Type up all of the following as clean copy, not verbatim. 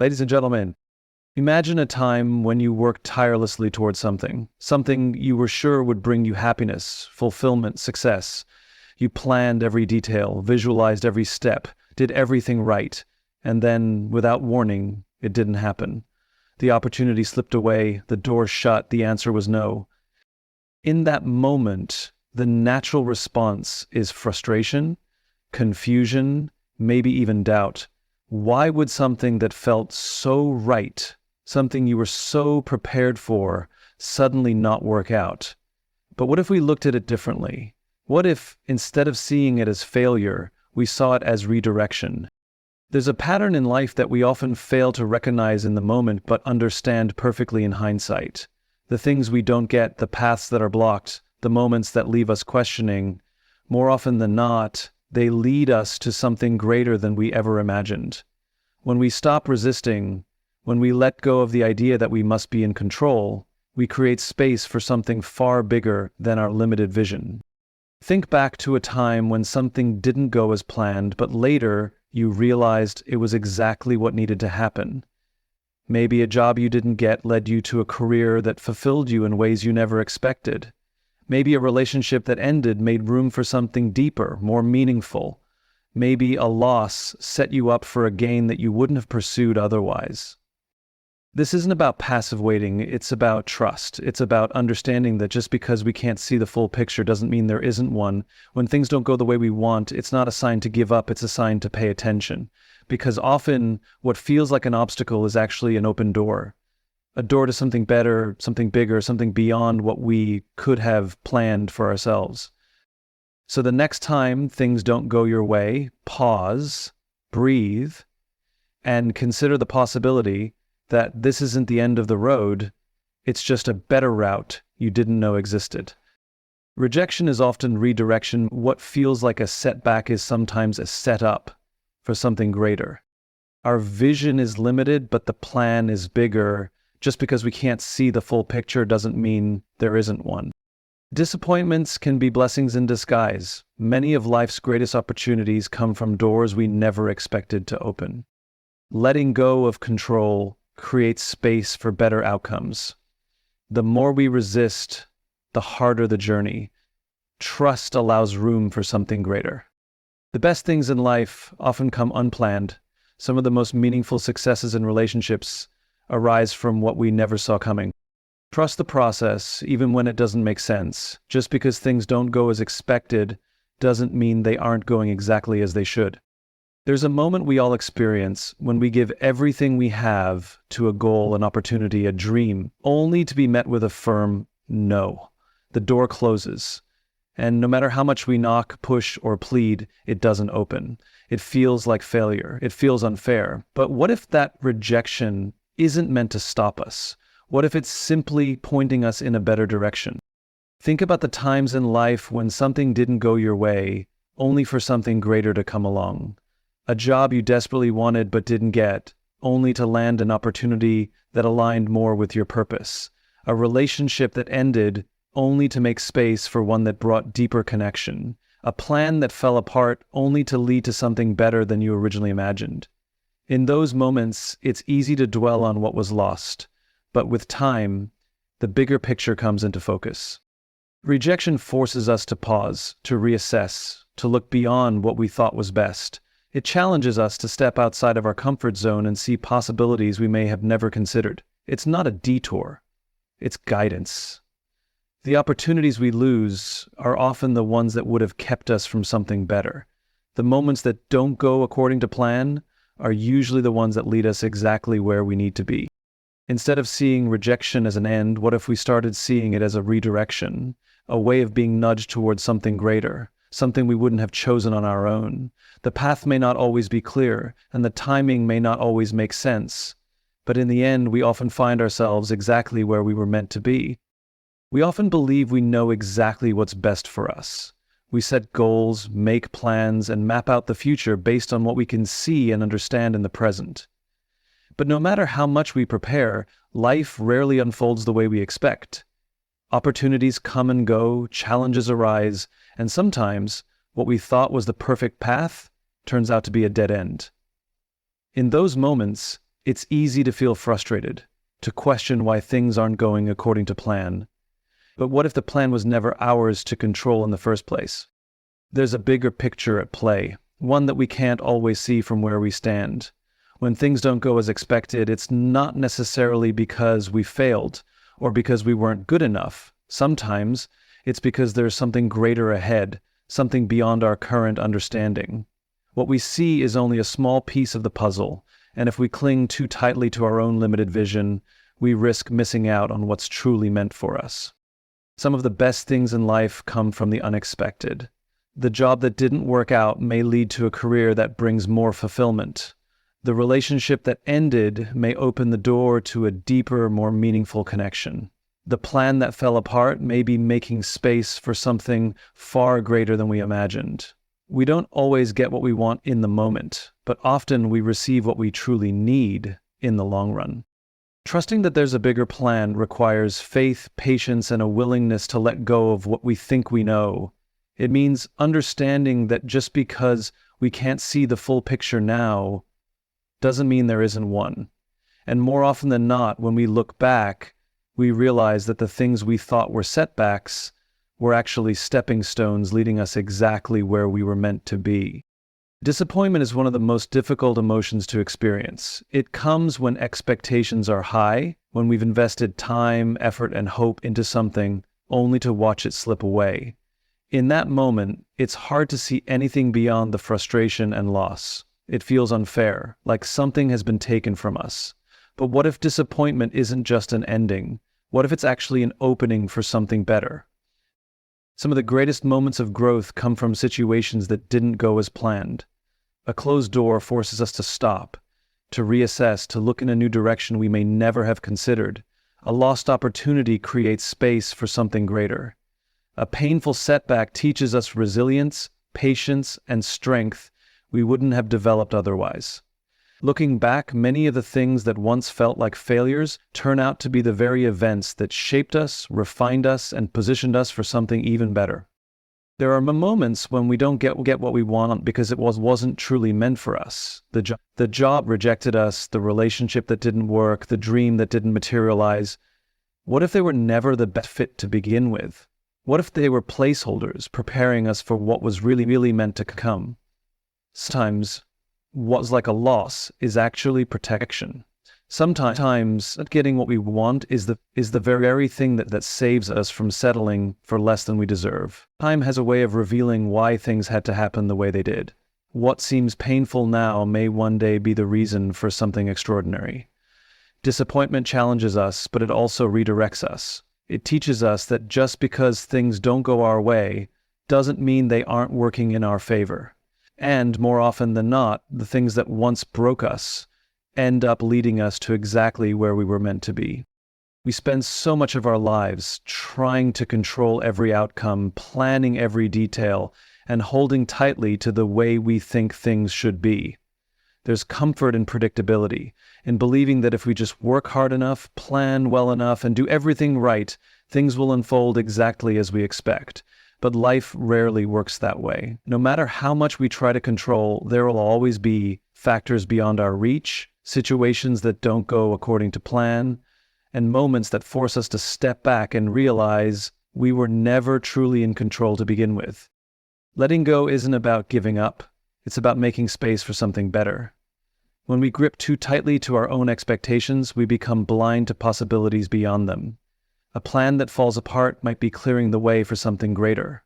Ladies and gentlemen, imagine a time when you worked tirelessly towards something you were sure would bring you happiness, fulfillment, success. You planned every detail, visualized every step, did everything right, and then, without warning, it didn't happen. The opportunity slipped away, the door shut, the answer was no. In that moment, the natural response is frustration, confusion, maybe even doubt. Why would something that felt so right, something you were so prepared for, suddenly not work out? But what if we looked at it differently? What if, instead of seeing it as failure, we saw it as redirection? There's a pattern in life that we often fail to recognize in the moment but understand perfectly in hindsight. The things we don't get, the paths that are blocked, the moments that leave us questioning, more often than not, they lead us to something greater than we ever imagined. When we stop resisting, when we let go of the idea that we must be in control, we create space for something far bigger than our limited vision. Think back to a time when something didn't go as planned, but later you realized it was exactly what needed to happen. Maybe a job you didn't get led you to a career that fulfilled you in ways you never expected. Maybe a relationship that ended made room for something deeper, more meaningful. Maybe a loss set you up for a gain that you wouldn't have pursued otherwise. This isn't about passive waiting, it's about trust. It's about understanding that just because we can't see the full picture doesn't mean there isn't one. When things don't go the way we want, it's not a sign to give up, it's a sign to pay attention. Because often what feels like an obstacle is actually an open door. A door to something better, something bigger, something beyond what we could have planned for ourselves. So the next time things don't go your way, pause, breathe, and consider the possibility that this isn't the end of the road, it's just a better route you didn't know existed. Rejection is often redirection. What feels like a setback is sometimes a setup for something greater. Our vision is limited, but the plan is bigger. Just because we can't see the full picture doesn't mean there isn't one. Disappointments can be blessings in disguise. Many of life's greatest opportunities come from doors we never expected to open. Letting go of control creates space for better outcomes. The more we resist, the harder the journey. Trust allows room for something greater. The best things in life often come unplanned. Some of the most meaningful successes in relationships arise from what we never saw coming. Trust the process, even when it doesn't make sense. Just because things don't go as expected doesn't mean they aren't going exactly as they should. There's a moment we all experience when we give everything we have to a goal, an opportunity, a dream, only to be met with a firm no. The door closes. And no matter how much we knock, push, or plead, it doesn't open. It feels like failure. It feels unfair. But what if that rejection isn't meant to stop us? What if it's simply pointing us in a better direction? Think about the times in life when something didn't go your way, only for something greater to come along. A job you desperately wanted but didn't get, only to land an opportunity that aligned more with your purpose. A relationship that ended, only to make space for one that brought deeper connection. A plan that fell apart, only to lead to something better than you originally imagined. In those moments, it's easy to dwell on what was lost. But with time, the bigger picture comes into focus. Rejection forces us to pause, to reassess, to look beyond what we thought was best. It challenges us to step outside of our comfort zone and see possibilities we may have never considered. It's not a detour, it's guidance. The opportunities we lose are often the ones that would have kept us from something better. The moments that don't go according to plan are usually the ones that lead us exactly where we need to be. Instead of seeing rejection as an end, what if we started seeing it as a redirection, a way of being nudged towards something greater, something we wouldn't have chosen on our own? The path may not always be clear, and the timing may not always make sense, but in the end, we often find ourselves exactly where we were meant to be. We often believe we know exactly what's best for us. We set goals, make plans, and map out the future based on what we can see and understand in the present. But no matter how much we prepare, life rarely unfolds the way we expect. Opportunities come and go, challenges arise, and sometimes what we thought was the perfect path turns out to be a dead end. In those moments, It's easy to feel frustrated, to question why things aren't going according to plan. But what if the plan was never ours to control in the first place? There's a bigger picture at play, one that we can't always see from where we stand. When things don't go as expected, it's not necessarily because we failed or because we weren't good enough. Sometimes it's because there's something greater ahead, something beyond our current understanding. What we see is only a small piece of the puzzle, and if we cling too tightly to our own limited vision, we risk missing out on what's truly meant for us. Some of the best things in life come from the unexpected. The job that didn't work out may lead to a career that brings more fulfillment. The relationship that ended may open the door to a deeper, more meaningful connection. The plan that fell apart may be making space for something far greater than we imagined. We don't always get what we want in the moment, but often we receive what we truly need in the long run. Trusting that there's a bigger plan requires faith, patience, and a willingness to let go of what we think we know. It means understanding that just because we can't see the full picture now doesn't mean there isn't one. And more often than not, when we look back, we realize that the things we thought were setbacks were actually stepping stones leading us exactly where we were meant to be. Disappointment is one of the most difficult emotions to experience. It comes when expectations are high, when we've invested time, effort, and hope into something only to watch it slip away. In that moment, it's hard to see anything beyond the frustration and loss. It feels unfair, like something has been taken from us. But what if disappointment isn't just an ending? What if it's actually an opening for something better? Some of the greatest moments of growth come from situations that didn't go as planned. A closed door forces us to stop, to reassess, to look in a new direction we may never have considered. A lost opportunity creates space for something greater. A painful setback teaches us resilience, patience, and strength we wouldn't have developed otherwise. Looking back, many of the things that once felt like failures turn out to be the very events that shaped us, refined us, and positioned us for something even better. There are moments when we don't get what we want because it wasn't truly meant for us. The job rejected us, the relationship that didn't work, the dream that didn't materialize. What if they were never the best fit to begin with? What if they were placeholders preparing us for what was really meant to come? Sometimes what's like a loss is actually protection. Sometimes not getting what we want is the very thing that saves us from settling for less than we deserve. Time has a way of revealing why things had to happen the way they did. What seems painful now may one day be the reason for something extraordinary. Disappointment challenges us, but it also redirects us. It teaches us that just because things don't go our way doesn't mean they aren't working in our favor. And more often than not, the things that once broke us end up leading us to exactly where we were meant to be. We spend so much of our lives trying to control every outcome, planning every detail, and holding tightly to the way we think things should be. There's comfort in predictability, in believing that if we just work hard enough, plan well enough, and do everything right, things will unfold exactly as we expect. But life rarely works that way. No matter how much we try to control, there will always be factors beyond our reach, situations that don't go according to plan, and moments that force us to step back and realize we were never truly in control to begin with. Letting go isn't about giving up. It's about making space for something better. When we grip too tightly to our own expectations, we become blind to possibilities beyond them. A plan that falls apart might be clearing the way for something greater.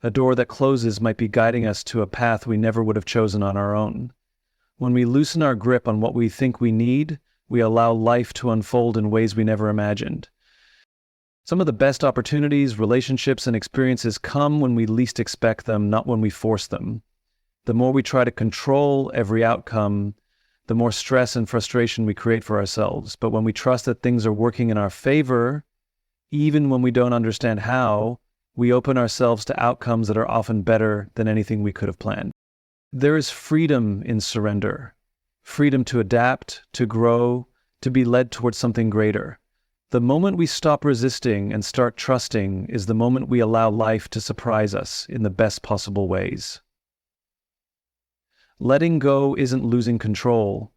A door that closes might be guiding us to a path we never would have chosen on our own. When we loosen our grip on what we think we need, we allow life to unfold in ways we never imagined. Some of the best opportunities, relationships, and experiences come when we least expect them, not when we force them. The more we try to control every outcome, the more stress and frustration we create for ourselves. But when we trust that things are working in our favor, even when we don't understand how, we open ourselves to outcomes that are often better than anything we could have planned. There is freedom in surrender. Freedom to adapt, to grow, to be led towards something greater. The moment we stop resisting and start trusting is the moment we allow life to surprise us in the best possible ways. Letting go isn't losing control.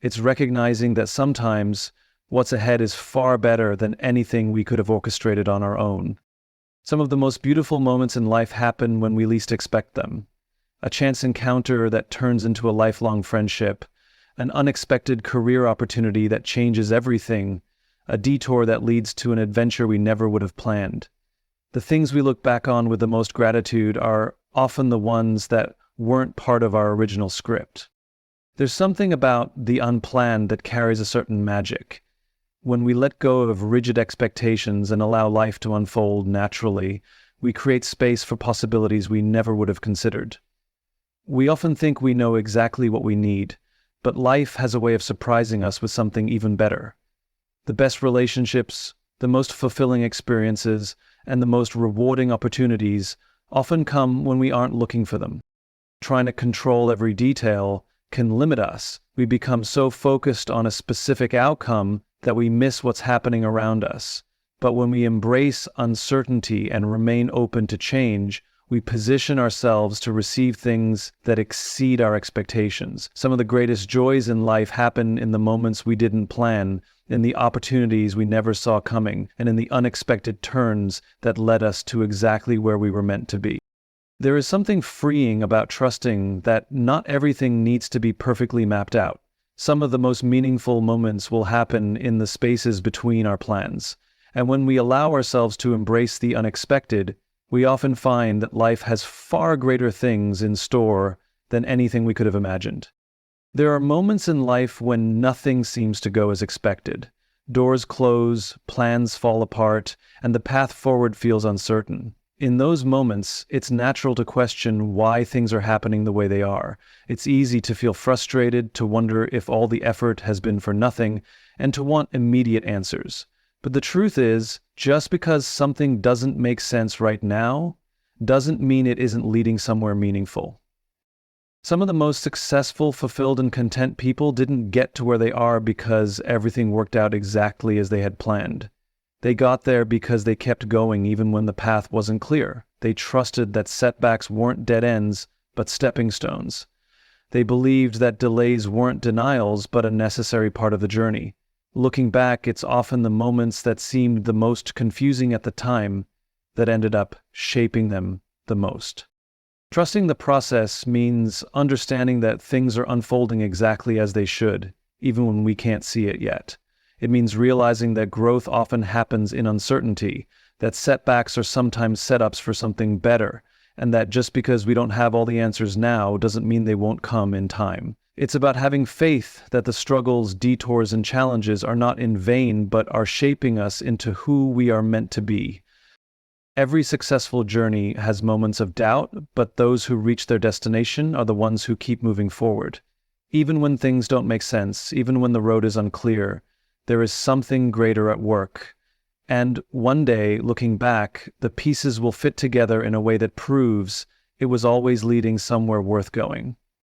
It's recognizing that sometimes what's ahead is far better than anything we could have orchestrated on our own. Some of the most beautiful moments in life happen when we least expect them. A chance encounter that turns into a lifelong friendship, an unexpected career opportunity that changes everything, a detour that leads to an adventure we never would have planned. The things we look back on with the most gratitude are often the ones that weren't part of our original script. There's something about the unplanned that carries a certain magic. When we let go of rigid expectations and allow life to unfold naturally, we create space for possibilities we never would have considered. We often think we know exactly what we need, but life has a way of surprising us with something even better. The best relationships, the most fulfilling experiences, and the most rewarding opportunities often come when we aren't looking for them. Trying to control every detail can limit us. We become so focused on a specific outcome that we miss what's happening around us. But when we embrace uncertainty and remain open to change, we position ourselves to receive things that exceed our expectations. Some of the greatest joys in life happen in the moments we didn't plan, in the opportunities we never saw coming, and in the unexpected turns that led us to exactly where we were meant to be. There is something freeing about trusting that not everything needs to be perfectly mapped out. Some of the most meaningful moments will happen in the spaces between our plans. And when we allow ourselves to embrace the unexpected, we often find that life has far greater things in store than anything we could have imagined. There are moments in life when nothing seems to go as expected. Doors close, plans fall apart, and the path forward feels uncertain. In those moments, it's natural to question why things are happening the way they are. It's easy to feel frustrated, to wonder if all the effort has been for nothing, and to want immediate answers. But the truth is, just because something doesn't make sense right now, doesn't mean it isn't leading somewhere meaningful. Some of the most successful, fulfilled, and content people didn't get to where they are because everything worked out exactly as they had planned. They got there because they kept going even when the path wasn't clear. They trusted that setbacks weren't dead ends, but stepping stones. They believed that delays weren't denials, but a necessary part of the journey. Looking back, it's often the moments that seemed the most confusing at the time that ended up shaping them the most. Trusting the process means understanding that things are unfolding exactly as they should, even when we can't see it yet. It means realizing that growth often happens in uncertainty, that setbacks are sometimes setups for something better, and that just because we don't have all the answers now doesn't mean they won't come in time. It's about having faith that the struggles, detours, and challenges are not in vain, but are shaping us into who we are meant to be. Every successful journey has moments of doubt, but those who reach their destination are the ones who keep moving forward. Even when things don't make sense, even when the road is unclear, there is something greater at work. And one day, looking back, the pieces will fit together in a way that proves it was always leading somewhere worth going.